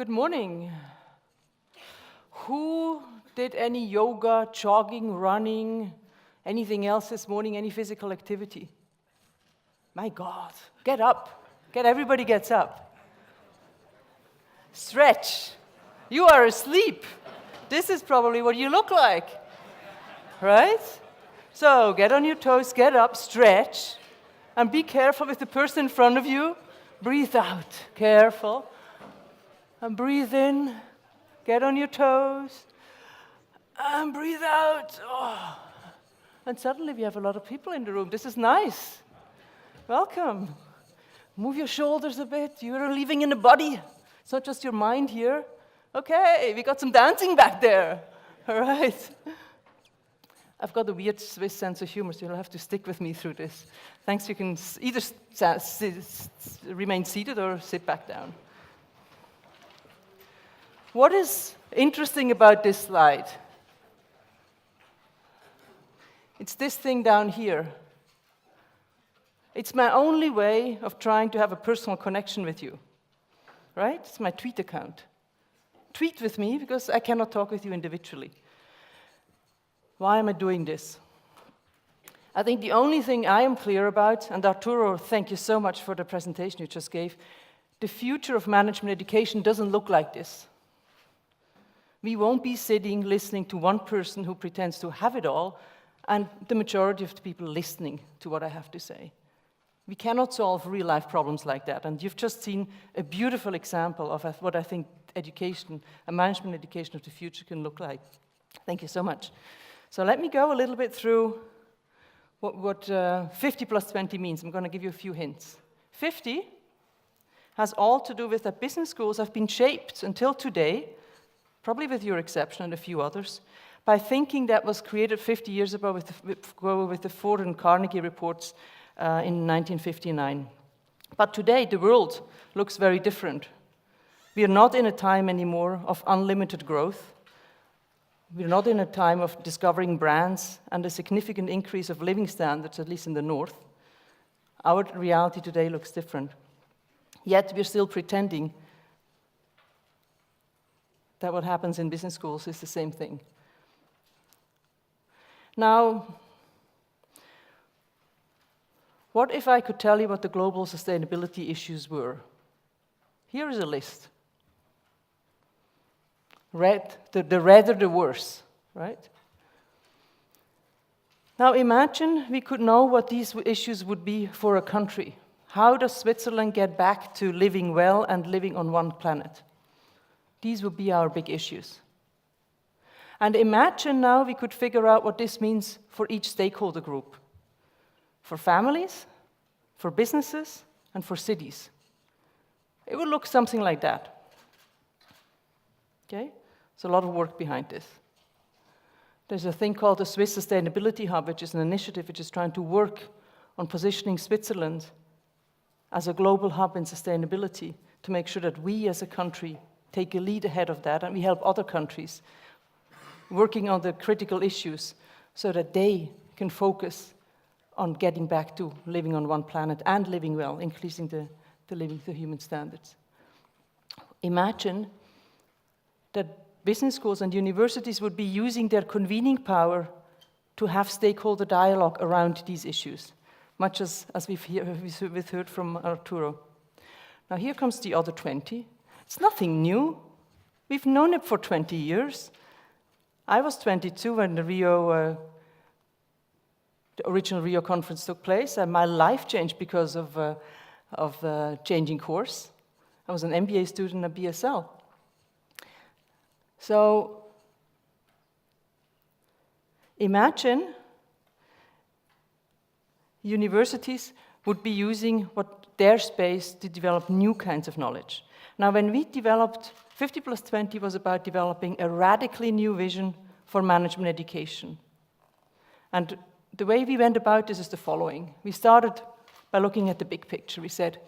Good morning. Who did any yoga, jogging, running, anything else this morning, any physical activity? My God, get up. Everybody gets up. Stretch. You are asleep. This is probably what you look like, right? So get on your toes, get up, stretch, and be careful with the person in front of you. Breathe out, careful. And breathe in, get on your toes, and breathe out. Oh. And suddenly we have a lot of people in the room. This is nice. Welcome. Move your shoulders a bit. You're living in a body. It's not just your mind here. Okay, we got some dancing back there. All right. I've got a weird Swiss sense of humor, so you'll have to stick with me through this. Thanks, you can either remain seated or sit back down. What is interesting about this slide? It's this thing down here. It's my only way of trying to have a personal connection with you, right? It's my tweet account. Tweet with me because I cannot talk with you individually. Why am I doing this? I think the only thing I am clear about, and Arturo, thank you so much for the presentation you just gave, the future of management education doesn't look like this. We won't be sitting listening to one person who pretends to have it all, and the majority of the people listening to what I have to say. We cannot solve real-life problems like that, and you've just seen a beautiful example of what I think education, a management education of the future can look like. Thank you so much. So let me go a little bit through what 50 plus 20 means. I'm going to give you a few hints. 50 has all to do with that business schools have been shaped until today, probably with your exception and a few others, by thinking that was created 50 years ago with the Ford and Carnegie reports in 1959. But today, the world looks very different. We are not in a time anymore of unlimited growth. We're not in a time of discovering brands and a significant increase of living standards, at least in the north. Our reality today looks different. Yet, we're still pretending that what happens in business schools is the same thing. Now, what if I could tell you what the global sustainability issues were? Here is a list. The redder the worse, right? Now imagine we could know what these issues would be for a country. How does Switzerland get back to living well and living on one planet? These would be our big issues. And imagine now we could figure out what this means for each stakeholder group. For families, for businesses, and for cities. It would look something like that. Okay? There's a lot of work behind this. There's a thing called the Swiss Sustainability Hub, which is an initiative which is trying to work on positioning Switzerland as a global hub in sustainability to make sure that we as a country take a lead ahead of that, and we help other countries working on the critical issues so that they can focus on getting back to living on one planet and living well, increasing the human standards. Imagine that business schools and universities would be using their convening power to have stakeholder dialogue around these issues, much as we've heard from Arturo. Now here comes the other 20. It's nothing new. We've known it for 20 years. I was 22 when the original Rio conference took place, and my life changed because of changing course. I was an MBA student at BSL. So imagine universities would be using their space to develop new kinds of knowledge. Now, when we developed 50 plus 20 was about developing a radically new vision for management education. And the way we went about this is the following. We started by looking at the big picture. We said,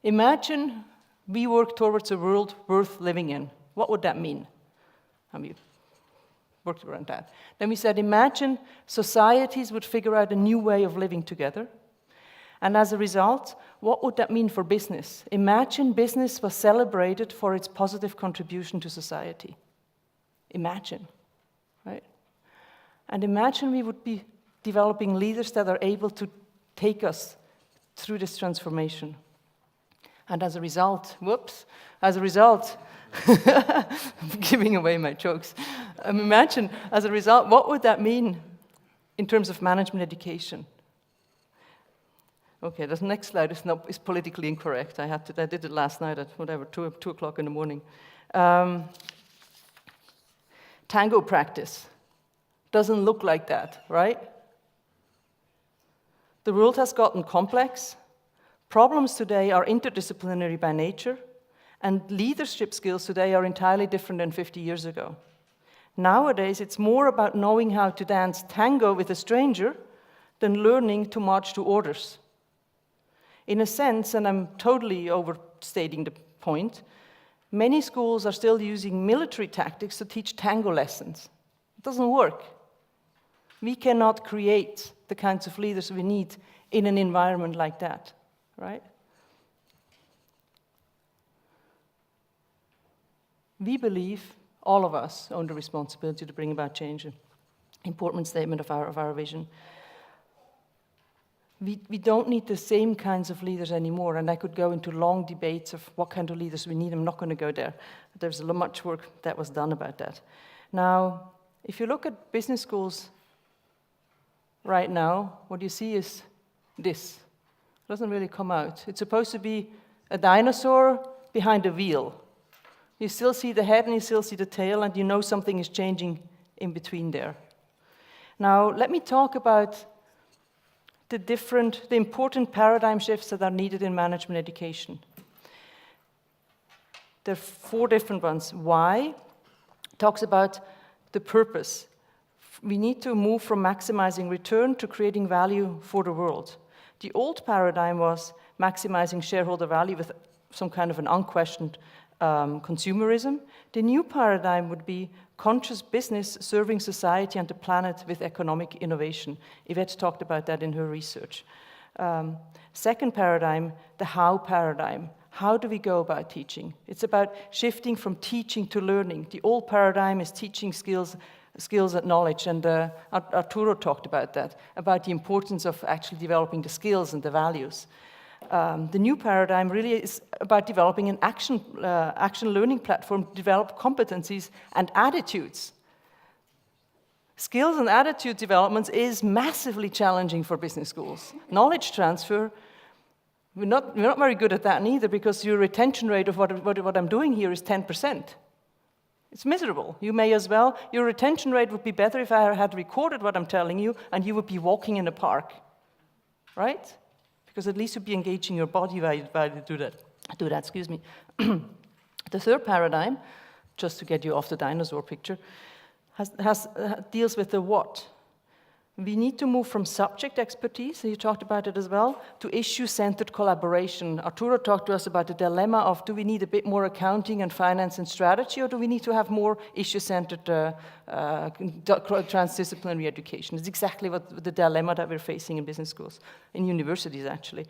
imagine we work towards a world worth living in. What would that mean? And we worked around that. Then we said, imagine societies would figure out a new way of living together. And as a result, what would that mean for business? Imagine business was celebrated for its positive contribution to society. Imagine, right? And imagine we would be developing leaders that are able to take us through this transformation. And as a result, I'm giving away my jokes. Imagine, as a result, what would that mean in terms of management education? Okay, the next slide is politically incorrect. I did it last night at whatever, 2 o'clock in the morning. Tango Practice doesn't look like that, right? The world has gotten complex. Problems today are interdisciplinary by nature, and leadership skills today are entirely different than 50 years ago. Nowadays, it's more about knowing how to dance tango with a stranger than learning to march to orders. In a sense, and I'm totally overstating the point, many schools are still using military tactics to teach tango lessons. It doesn't work. We cannot create the kinds of leaders we need in an environment like that, right? We believe all of us own the responsibility to bring about change. Important statement of our vision. We don't need the same kinds of leaders anymore, and I could go into long debates of what kind of leaders we need. I'm not going to go there. There's much work that was done about that. Now, if you look at business schools right now, what you see is this. It doesn't really come out. It's supposed to be a dinosaur behind a wheel. You still see the head and you still see the tail, and you know something is changing in between there. Now, let me talk about the important paradigm shifts that are needed in management education. There are 4 different ones. Why talks about the purpose. We need to move from maximizing return to creating value for the world. The old paradigm was maximizing shareholder value with some kind of an unquestioned consumerism. The new paradigm would be conscious business serving society and the planet with economic innovation. Yvette talked about that in her research. Second paradigm, the how paradigm. How do we go about teaching? It's about shifting from teaching to learning. The old paradigm is teaching skills and knowledge, and Arturo talked about that, about the importance of actually developing the skills and the values. The new paradigm really is about developing an action learning platform to develop competencies and attitudes. Skills and attitude development is massively challenging for business schools. Knowledge transfer, we're not very good at that neither, because your retention rate of what I'm doing here is 10%. It's miserable. You may as well, your retention rate would be better if I had recorded what I'm telling you and you would be walking in a park, right? Because at least you'd be engaging your body while you do that. Excuse me. The third paradigm, just to get you off the dinosaur picture, deals with the what. We need to move from subject expertise, and you talked about it as well, to issue-centered collaboration. Arturo talked to us about the dilemma of, do we need a bit more accounting and finance and strategy, or do we need to have more issue-centered transdisciplinary education? It's exactly what the dilemma that we're facing in business schools, in universities actually.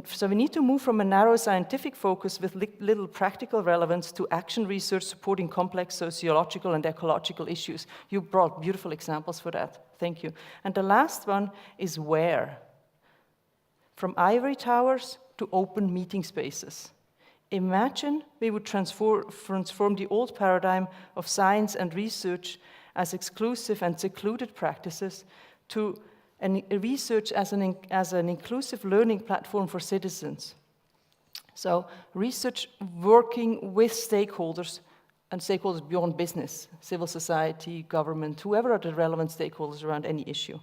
So we need to move from a narrow scientific focus with little practical relevance to action research supporting complex sociological and ecological issues. You brought beautiful examples for that. Thank you. And the last one is where. From ivory towers to open meeting spaces. Imagine we would transform the old paradigm of science and research as exclusive and secluded practices to research as an inclusive learning platform for citizens. So research working with stakeholders, and stakeholders beyond business, civil society, government, whoever are the relevant stakeholders around any issue.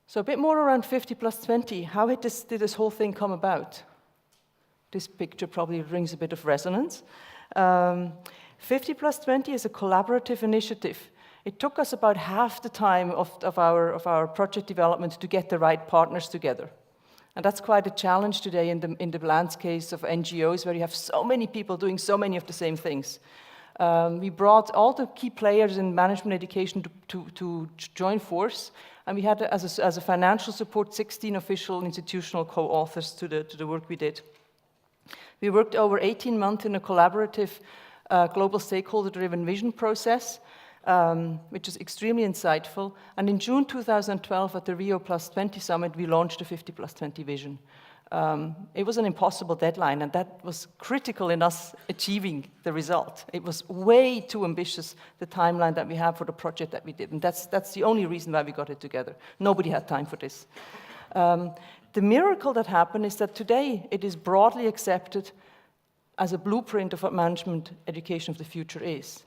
So a bit more around 50+20. How did this whole thing come about? This picture probably rings a bit of resonance. 50+20 is a collaborative initiative. It took us about half the time of our project development to get the right partners together. And that's quite a challenge today in the landscape of NGOs, where you have so many people doing so many of the same things. We brought all the key players in management education to join force, and we had, as a financial support, 16 official institutional co-authors to the work we did. We worked over 18 months in a collaborative global stakeholder-driven vision process, which is extremely insightful. And in June 2012, at the Rio +20 summit, we launched the 50+20 vision. It was an impossible deadline, and that was critical in us achieving the result. It was way too ambitious, the timeline that we have for the project that we did, and that's the only reason why we got it together. Nobody had time for this. The miracle that happened is that today it is broadly accepted as a blueprint of what management education of the future is.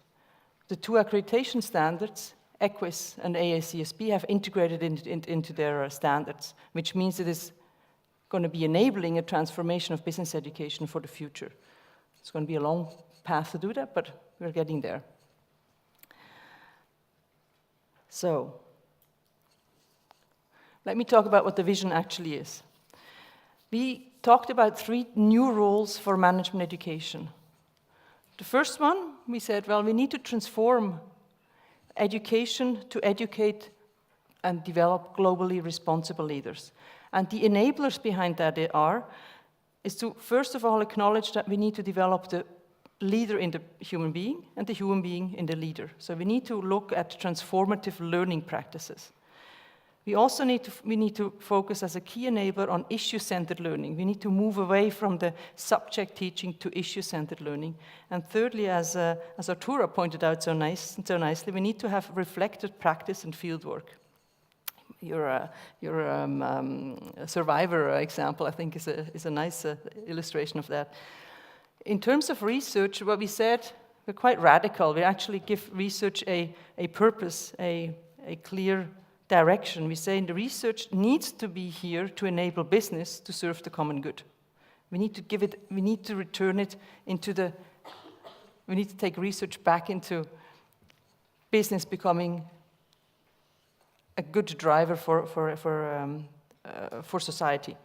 The two accreditation standards, EQUIS and AACSB, have integrated into their standards, which means it is going to be enabling a transformation of business education for the future. It's going to be a long path to do that, but we're getting there. So, let me talk about what the vision actually is. We talked about 3 new roles for management education. The first one, we said, well, we need to transform education to educate and develop globally responsible leaders. And the enablers behind that is to, first of all, acknowledge that we need to develop the leader in the human being and the human being in the leader. So we need to look at transformative learning practices. We also need to focus as a key enabler on issue-centered learning. We need to move away from the subject teaching to issue-centered learning. And thirdly, as Arturo pointed out so nicely, we need to have reflected practice and fieldwork. Your survivor example, I think, is a nice illustration of that. In terms of research, what we said, we're quite radical. We actually give research a purpose, a clear direction. We say the research needs to be here to enable business to serve the common good. We need to return it into we need to take research back into business becoming a good driver for society.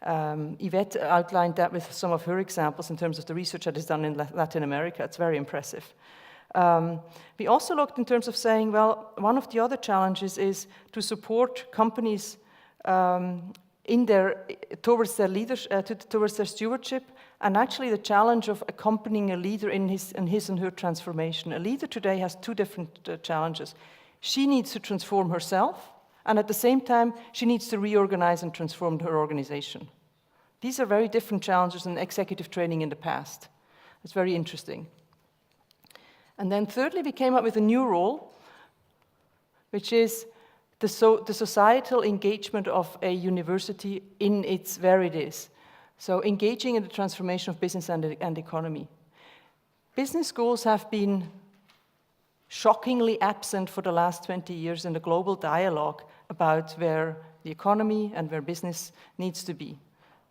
Yvette outlined that with some of her examples in terms of the research that is done in Latin America. It's very impressive. We also looked in terms of saying, well, one of the other challenges is to support companies towards their leadership, towards their stewardship, and actually the challenge of accompanying a leader in his and her transformation. A leader today has 2 different challenges. She needs to transform herself, and at the same time, she needs to reorganize and transform her organization. These are very different challenges than executive training in the past. It's very interesting. And then thirdly, we came up with a new role, which is the societal engagement of a university in its where it is. So engaging in the transformation of business and economy. Business schools have been shockingly absent for the last 20 years in the global dialogue about where the economy and where business needs to be.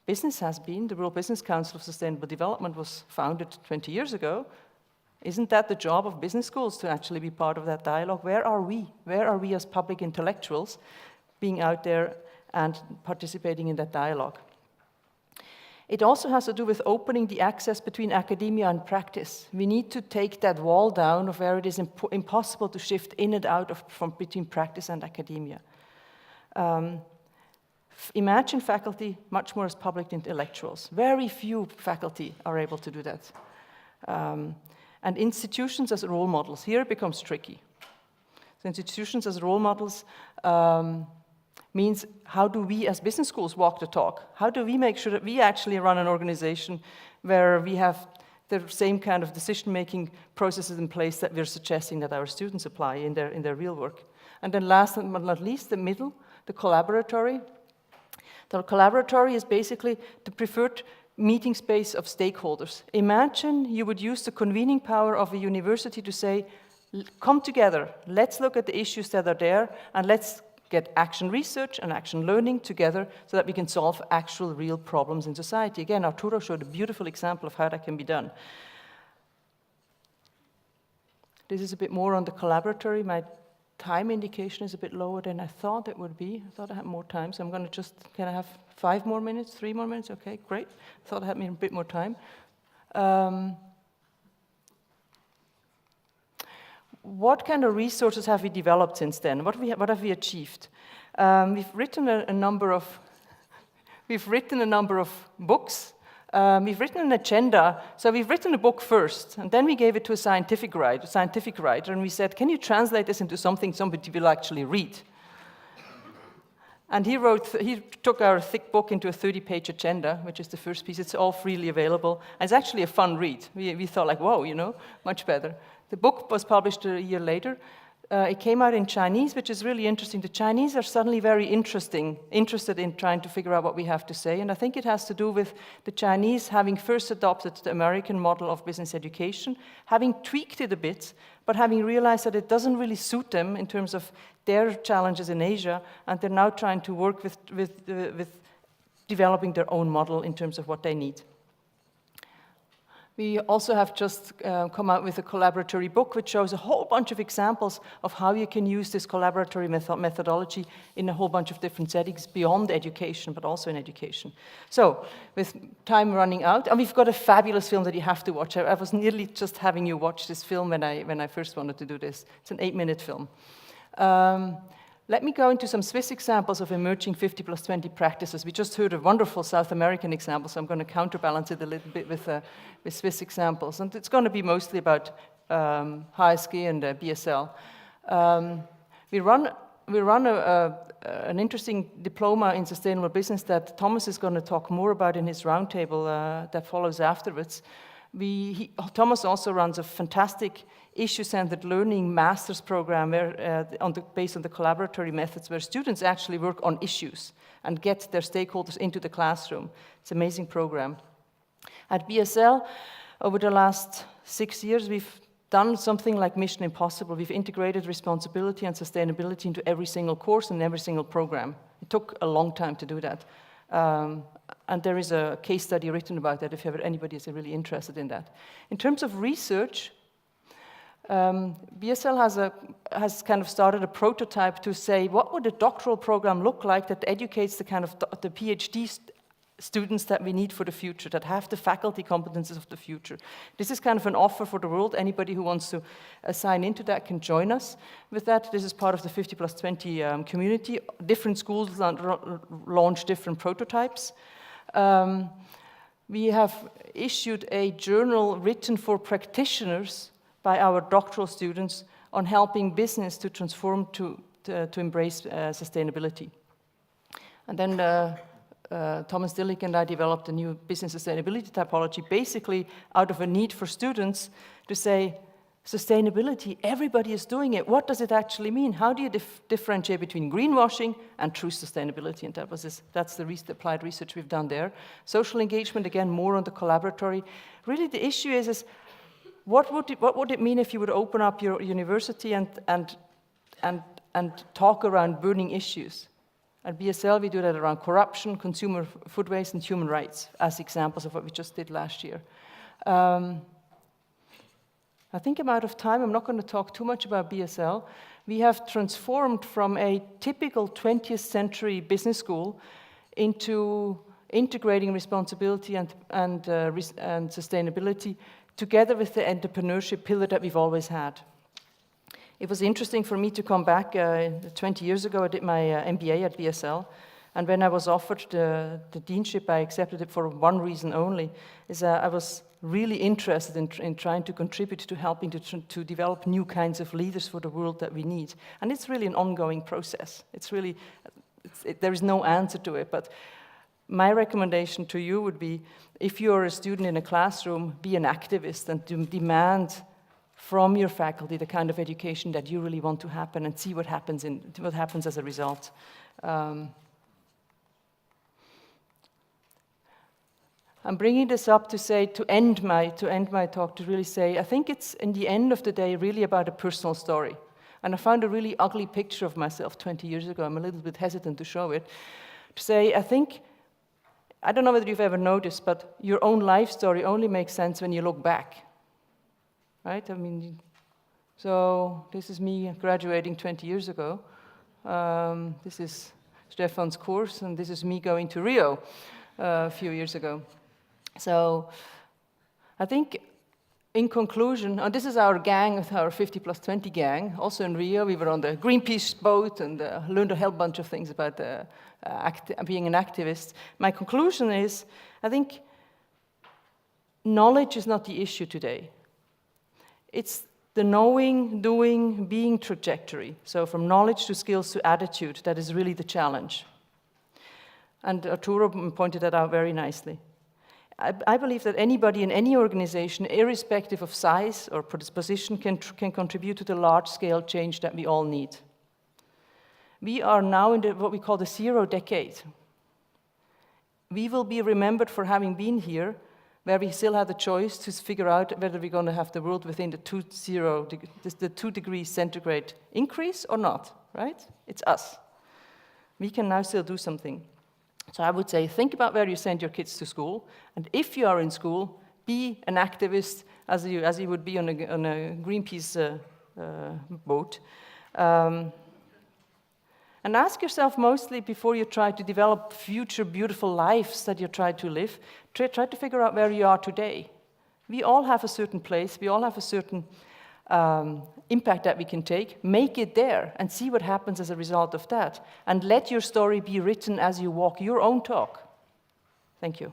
Business has been, the World Business Council of Sustainable Development was founded 20 years ago. Isn't that the job of business schools to actually be part of that dialogue? Where are we? Where are we as public intellectuals being out there and participating in that dialogue? It also has to do with opening the access between academia and practice. We need to take that wall down of where it is impossible to shift in and out from between practice and academia. Imagine faculty much more as public intellectuals. Very few faculty are able to do that. And institutions as role models. Here it becomes tricky. So institutions as role models means how do we as business schools walk the talk? How do we make sure that we actually run an organization where we have the same kind of decision-making processes in place that we're suggesting that our students apply in their real work? And then last but not least, the middle, the collaboratory. The collaboratory is basically the preferred meeting space of stakeholders. Imagine you would use the convening power of a university to say, come together, let's look at the issues that are there, and let's get action research and action learning together so that we can solve actual real problems in society. Again, Arturo showed a beautiful example of how that can be done. This is a bit more on the collaboratory. My time indication is a bit lower than I thought it would be. I thought I had more time, so I'm going to can I have 5 more minutes, 3 more minutes? Okay, great. I thought I had a bit more time. what kind of resources have we developed since then? What have we achieved? We've written a number of books. We've written an agenda. So we've written a book first, and then we gave it to a scientific writer, and we said, can you translate this into something somebody will actually read? And he took our thick book into a 30-page agenda, which is the first piece. It's all freely available. And it's actually a fun read. We thought like, whoa, much better. The book was published a year later. It came out in Chinese, which is really interesting. The Chinese are suddenly very interested in trying to figure out what we have to say. And I think it has to do with the Chinese having first adopted the American model of business education, having tweaked it a bit, but having realized that it doesn't really suit them in terms of their challenges in Asia, and they're now trying to work with developing their own model in terms of what they need. We also have just come out with a collaboratory book which shows a whole bunch of examples of how you can use this collaboratory methodology in a whole bunch of different settings beyond education, but also in education. So, with time running out, and we've got a fabulous film that you have to watch. I was nearly just having you watch this film when I first wanted to do this. It's an 8-minute film. Let me go into some Swiss examples of emerging 50+20 practices. We just heard a wonderful South American example, so I'm going to counterbalance it a little bit with Swiss examples. And it's going to be mostly about HSG and BSL. We run an interesting diploma in sustainable business that Thomas is going to talk more about in his roundtable that follows afterwards. Thomas also runs a fantastic issue-centered learning master's program where, based on the collaboratory methods, where students actually work on issues and get their stakeholders into the classroom. It's an amazing program. At BSL, over the last 6 years, we've done something like Mission Impossible. We've integrated responsibility and sustainability into every single course and every single program. It took a long time to do that. And there is a case study written about that if anybody is really interested in that. In terms of research, BSL has kind of started a prototype to say, what would a doctoral program look like that educates the kind of the PhD students that we need for the future, that have the faculty competences of the future. This is kind of an offer for the world. Anybody who wants to sign into that can join us with that. This is part of the 50+20 community. Different schools launch different prototypes. We have issued a journal written for practitioners by our doctoral students on helping business to transform to embrace sustainability. And then Thomas Dillich and I developed a new business sustainability typology, basically out of a need for students to say, sustainability, everybody is doing it. What does it actually mean? How do you differentiate between greenwashing and true sustainability? And that's the applied research we've done there. Social engagement, again, more on the collaboratory. Really, the issue is what would it mean if you would open up your university and talk around burning issues? At BSL, we do that around corruption, consumer food waste, and human rights as examples of what we just did last year. I think I'm out of time. I'm not going to talk too much about BSL. We have transformed from a typical 20th century business school into integrating responsibility and sustainability together with the entrepreneurship pillar that we've always had. It was interesting for me to come back 20 years ago. I did my MBA at BSL, and when I was offered the deanship, I accepted it for one reason only, is I was really interested in trying to contribute to helping to develop new kinds of leaders for the world that we need. And it's really an ongoing process. There is no answer to it, but my recommendation to you would be, if you're a student in a classroom, be an activist and demand from your faculty the kind of education that you really want to happen, and see what happens as a result. I'm bringing this up to end my talk, to really say, I think it's, in the end of the day, really about a personal story. And I found a really ugly picture of myself 20 years ago. I'm a little bit hesitant to show it. To say, I don't know whether you've ever noticed, but your own life story only makes sense when you look back. Right? I mean, so this is me graduating 20 years ago. This is Stefan's course, and this is me going to Rio a few years ago. So I think in conclusion, and this is our gang, our 50 plus 20 gang, also in Rio, we were on the Greenpeace boat and learned a whole bunch of things about being an activist. My conclusion is, I think knowledge is not the issue today. It's the knowing, doing, being trajectory. So from knowledge to skills to attitude, that is really the challenge. And Arturo pointed that out very nicely. I believe that anybody in any organization, irrespective of size or position, can contribute to the large-scale change that we all need. We are now in what we call the 0 decade. We will be remembered for having been here, where we still had the choice to figure out whether we're going to have the world within the 2 degrees centigrade increase or not, right? It's us. We can now still do something. So I would say, think about where you send your kids to school, and if you are in school, be an activist as you would be on a Greenpeace boat. And ask yourself mostly, before you try to develop future beautiful lives that you try to live, try to figure out where you are today. We all have a certain place, we all have a certain impact that we can take. Make it there and see what happens as a result of that. And let your story be written as you walk your own talk. Thank you.